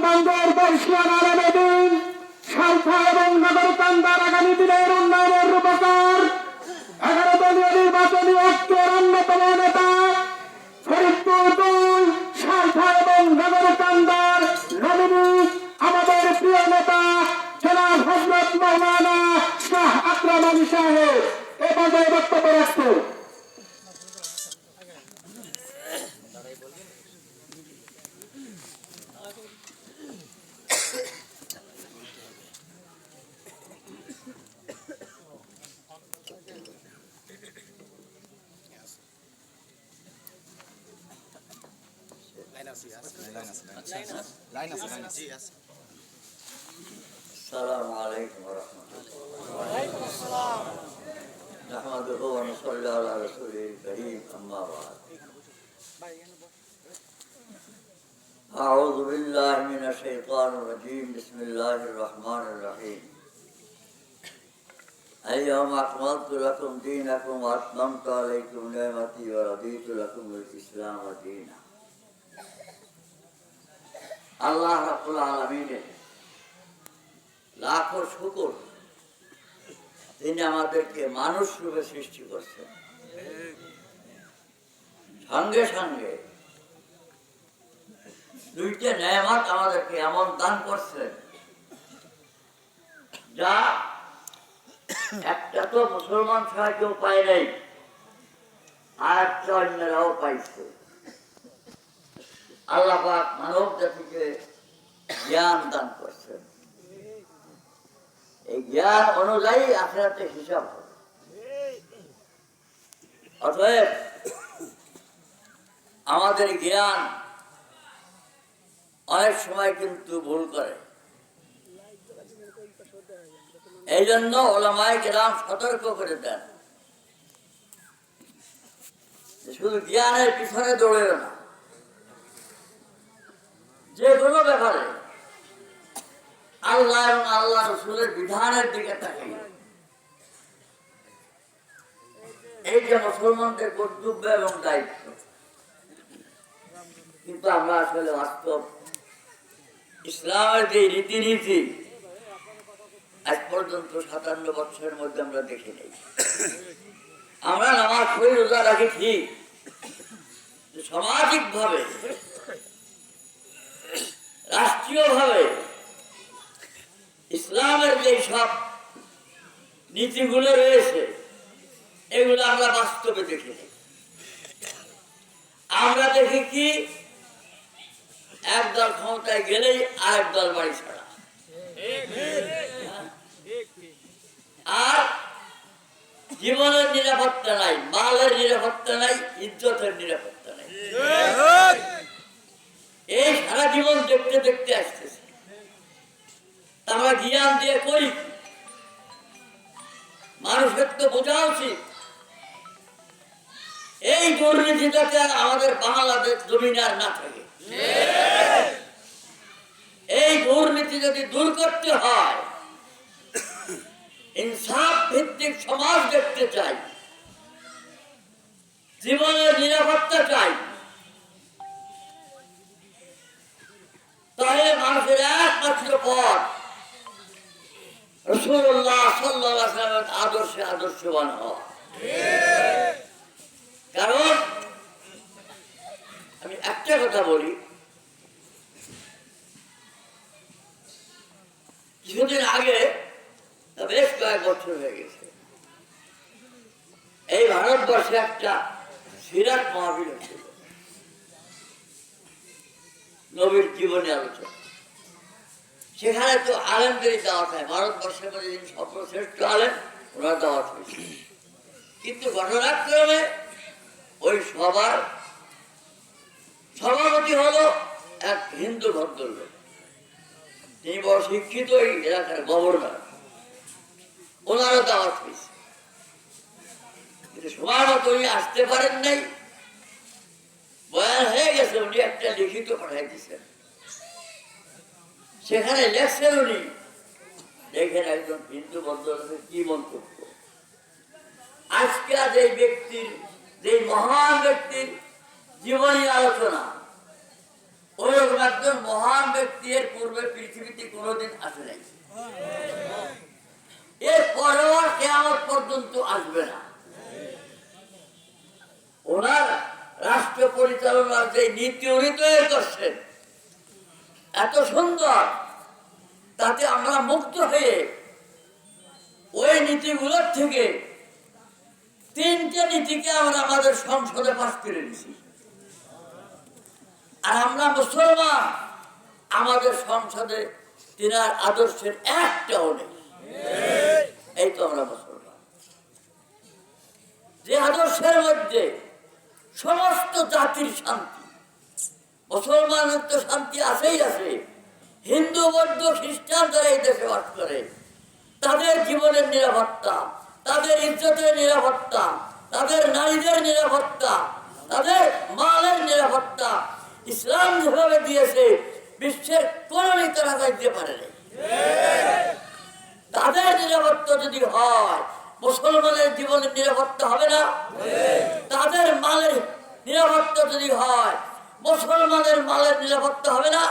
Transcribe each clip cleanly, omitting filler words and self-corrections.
গোপালগঞ্জের বর্ষিয়ান আলমদিন সালথা এবং নগরকান্দার আগামী দিনের উন্নয়নের রূপকার 11 দলীয় নির্বাচনী ঐক্যের অন্যতম নেতা ফরিদপুর 2 সালথা এবং নগরকান্দার নমিনি আমাদের প্রিয় নেতা জনাব হযরত মাওলানা শাহ আকরাম আলী সাহেব এ পর্যায়ে বক্তব্য রাখছেন। السلام عليكم ورحمة الله. وعليكم السلام. نحمده ونصلي على رسوله الكريم أما بعد. أعوذ بالله من الشيطان الرجيم. بسم الله الرحمن الرحيم. اليوم أكملت لكم دينكم وأتممت عليكم نعمتي ورضيت لكم الإسلام دينا. আল্লাহ রাব্বুল আলামিনের লাখো শুকর, তিনি আমাদেরকে মানুষ রূপে সৃষ্টি করছেন। সঙ্গে সঙ্গে দুইটা নেয়ামত আমাদেরকে এমন দান করছেন যা একটা তো মুসলমান ছাড়া কেউ পায় নাই, আর একটা অন্যরাও পাইছে। আল্লাহ পাক মানব জাতিকে জ্ঞান দান করছেন। এই জ্ঞান অনুযায়ী আখিরাতে হিসাব হবে। অতএব আমাদের জ্ঞান অনেক সময় কিন্তু ভুল করে। এই জন্য ওলামায়ে কেরাম সতর্ক করে দেন, শুধু জ্ঞানের পিছনে দৌড়েও না, যে কোনো ব্যাপারে আল্লাহ এবং আল্লাহ রসুলের বিধানের দিকে তাকিয়ে। এই যে মুসলমানদের কর্তব্য এবং দায়িত্ব, কিন্তু আমরা আসলে বাস্তব ইসলামের যে রীতিনীতি আজ পর্যন্ত 57 বছরের মধ্যে আমরা দেখি নেই। আমরা নামাজ পড়ি, রোজা রাখি ঠিক, সামাজিক ভাবে রাষ্ট্রীয় ভাবে ইসলামের যে সব নীতিগুলো রয়েছে এগুলো আমরা বাস্তবে দেখি। আমরা দেখি কি, একদল ক্ষমতায় গেলেই আরেক দল বাড়ি ছাড়া, আর জীবনের নিরাপত্তা নাই, মালের নিরাপত্তা নাই, ইজ্জতের নিরাপত্তা নাই। এই সারা জীবন দেখতে দেখতে আসতেছে। আমরা জ্ঞান দিয়ে করি, মানুষের তো বোঝা উচিত এই দুর্নীতি যাতে আমাদের বাংলাদেশ জমিনে আর না থাকে। এই দুর্নীতি যদি দূর করতে হয়, ইনসাফ ভিত্তিক সমাজ দেখতে চাই, জীবনের নিরাপত্তা চাই, তাহলে মানুষের একমাত্র পথ রাসূলুল্লাহ সাল্লাল্লাহু আলাইহি ওয়াসাল্লামের আদর্শে আদর্শবান হওয়া। কারণ আমি একটা কথা বলি, কিছুদিন আগে, বেশ কয়েক বছর হয়ে গেছে, এই ভারতবর্ষে একটা সিরাত মাহফিল হয়েছিল, নবীর জীবনে আলোচনা। সেখানে তো আলেমদেরই দাওয়াত হয়, ভারতবর্ষের মধ্যে যিনি সর্বশ্রেষ্ঠ আলেম ওনার দাওয়াত হয়েছে। কিন্তু ঘটনাক্রমে ওই সবার সভাপতি হলো এক হিন্দু ভদ্রলোক, তিনি বড় শিক্ষিত, এই এলাকার গভর্নর, ওনারও দাওয়াত হয়েছে। কিন্তু সময় মতো উনি আসতে পারেন নাই, বয়ান হয়ে গেছে, উনি একটা লিখিত পাঠাই দিচ্ছেন। সেখানে লেখছেন উনি, দেখেন একজন হিন্দু ভদ্রলোকের কি মন্তব্য। আজকে যে ব্যক্তির, যে মহান ব্যক্তির জীবনী আলোচনা, ওইরকম একজন মহান ব্যক্তির আসে নাই, এর পরেও আর কিয়ামত পর্যন্ত আসবে না। ওনার রাষ্ট্র পরিচালনার যে নীতি উনি তৈরি করছেন এত সুন্দর, তাতে আমরা মুক্ত হয়ে ওই নীতিগুলোর থেকে 3টে নীতিকে আমরা আমাদের সংসদে পাস করে দিছি। আর আমরা মুসলমান, আমাদের সংসদে তিনার আদর্শের একটাও নেই। এই তো আমরা মুসলমান, যে আদর্শের মধ্যে সমস্ত জাতির শান্তি। মুসলমানের তো শান্তি আছেই আছে, হিন্দু বৌদ্ধ খ্রিস্টান যারা এই দেশে বাস করে তাদের জীবনের নিরাপত্তা, তাদের ইজ্জতের নিরাপত্তা, তাদের নারীদের নিরাপত্তা, তাদের মালের নিরাপত্তা ইসলাম যেভাবে দিয়েছে বিশ্বের কোন নেতারা দিতে পারে না। তাদের নিরাপত্তা যদি হয়, মুসলমানের জীবনের নিরাপত্তা হবে না? তাদের মালের নিরাপত্তা যদি হয়, মুসলমানের মালের নিরাপত্তা হবে না?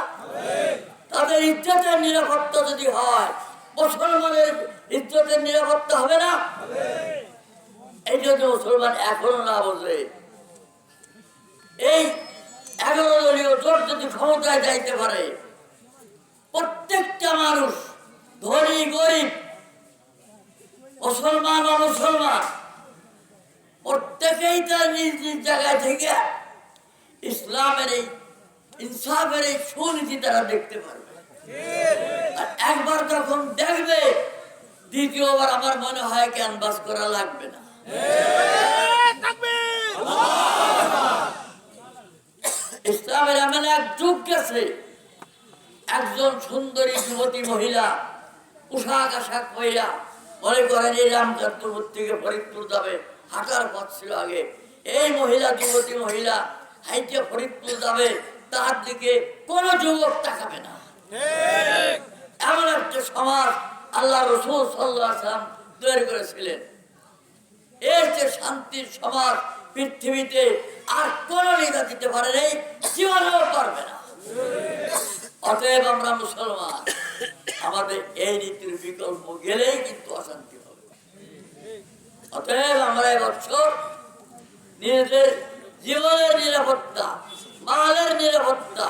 তাদের ইজ্জতের নিরাপত্তা যদি হয়, মুসলমানের ইজ্জতের নিরাপত্তা হবে না? এই জন্য মুসলমান এখনো না বোঝে, এই 11 দলীয় জোট যদি ক্ষমতায় যাইতে পারে, প্রত্যেকটা মানুষ, ধনী গরিব, মুসলমান অমুসলমান, প্রত্যেকেই তার নিজ নিজ জায়গায় থেকে ইসলামের এই ইনসাফের এই সুনীতি তারা দেখতে পারবে। আর একবার যখন দেখবে, দ্বিতীয়বার আমার মনে হয় ক্যানভাস করা লাগবে না। ইসলামের এমন এক যুগ গেছে, একজন সুন্দরী যুবতী মহিলা পোশাক আশাক মহিলা, মনে করেন এই রামচন্দ্রপুর থেকে ফরিদপুর যাবে, হাঁটার পথ ছিল আগে, এই মহিলা যুবতী মহিলা হাইটে ফরিদপুর যাবে, তার দিকে কোন যুবক তাকাবে না। এমন একটা সমাজ আল্লাহ রাসূল সাল্লাল্লাহু আলাইহি ওয়াসাল্লাম তৈরি করেছিলেন। এর যে শান্তির সমাজ পৃথিবীতে আর কোন নেতা দিতে পারে নাই, জীবনেও পারবে না। অতএব আমরা মুসলমান, আমাদের এই নীতির বিকল্প গেলেই কিন্তু অশান্তি হবে। অতএব আমরা এবছর নিজেদের জীবনের নিরাপত্তা, মালের নিরাপত্তা,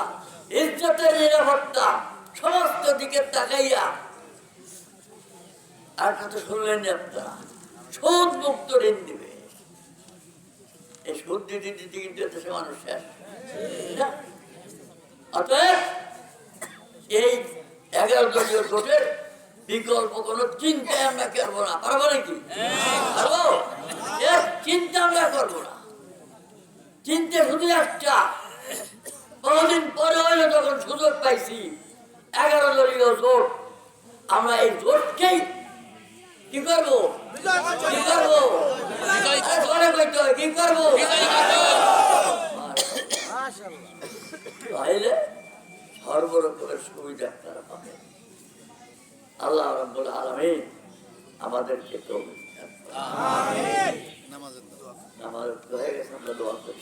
ইজ্জতের নিরাপত্তা সমস্ত দিকে তাকাইয়া, আর কথা শুনলেন আপনারা, সুদ মুক্ত ঋণ দিবে। এই সুদ দিতে দিতে কিন্তু দেশে মানুষ শেষ। অতএব এই 11 দলীয় জোটের বিকল্প কোন চিন্তা আমরা করবো না। পারবো নাকি? পারবো? এর চিন্তা আমরা করবো না। চিন্তা শুধু একটা, বহুদিন পরে হইলো যখন সুযোগ পাইছি 11 দলীয় জোট, আমরা এই জোটকেই কি করবো? কি করবো? কি করবো? তাইলে সর্বরকমের সুবিধা তারা পাবে। আল্লাহ রাব্বুল আলামিন আমাদেরকে তৌফিক দান করুন। আমিন। নামাজ হয়ে গেছে, আমরা দোয়া করি।